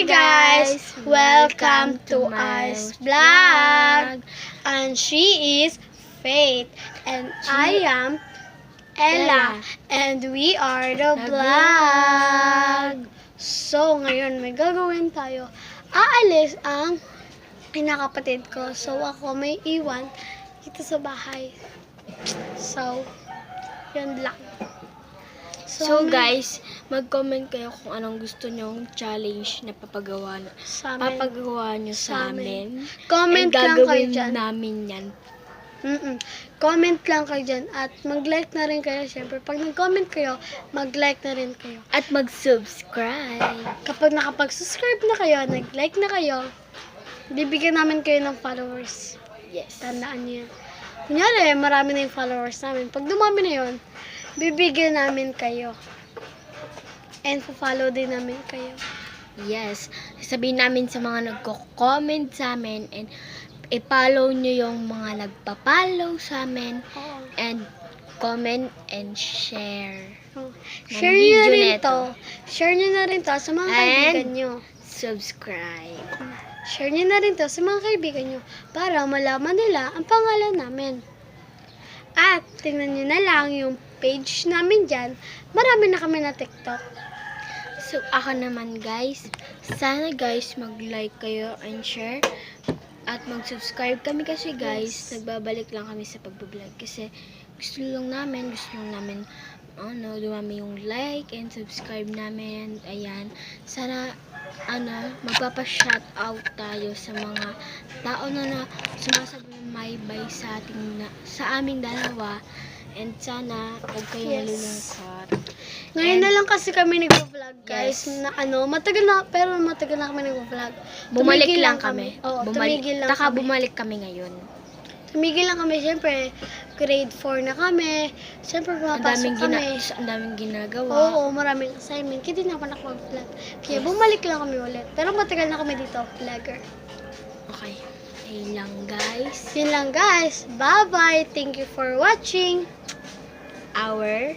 Hi guys! Welcome to I's vlog! And she is Faith. And I am Ella. And we are the vlog. So, ngayon may gagawin tayo. Aalis ang pinakapatid ko. So, ako may iwan dito sa bahay. So, yun lang. So guys, mag-comment kayo kung anong gusto nyong challenge na papagawa nyo sa amin. Comment lang kayo gagawin dyan. namin yan. Comment lang kayo dyan. At mag-like na rin kayo. Siyempre, pag nag-comment kayo, mag-like na rin kayo. At mag-subscribe. Kapag nakapag-subscribe na kayo, nag-like na kayo, bibigyan namin kayo ng followers. Yes. Tandaan niyo yan. Kunyari, marami na yung followers namin. Pag dumami na yun, bibigyan namin kayo. And follow din namin kayo. Yes. Sabihin namin sa mga nagko-comment sa amin and i-follow nyo yung mga nagpa-follow sa amin Oo. and comment and share. Share nyo na video rin neto. to. Share nyo na rin to sa mga kaibigan nyo. Subscribe. Share nyo na rin to sa mga kaibigan nyo para malaman nila ang pangalan namin. At tingnan nyo na lang yung page namin dyan. Marami na kami na TikTok. So, ako naman guys, sana guys mag-like kayo and share at mag-subscribe kami kasi guys, nagbabalik lang kami sa pagbablog kasi gusto lang namin dumami yung like and subscribe namin. Ayan, sana magpapa-shoutout tayo sa mga tao na sumasabay sa aming dalawa. And sana huwag kayong malulungkot. Ngayon na lang kasi kami nag-vlog guys. Yes. Matagal na kami nag-vlog. Bumalik lang kami. Oo, tumigil lang kami. Bumalik kami ngayon. Tumigil lang kami. Siyempre, grade 4 na kami. Siyempre, pumapasok kami. Ang daming ginagawa. Oo, maraming assignment. Kaya di na ako nakapag-vlog. Kaya bumalik lang kami ulit. Pero matagal na kami dito, vlogger. Okay. Ayun lang guys. Yun lang guys. Bye-bye. Thank you for watching. Our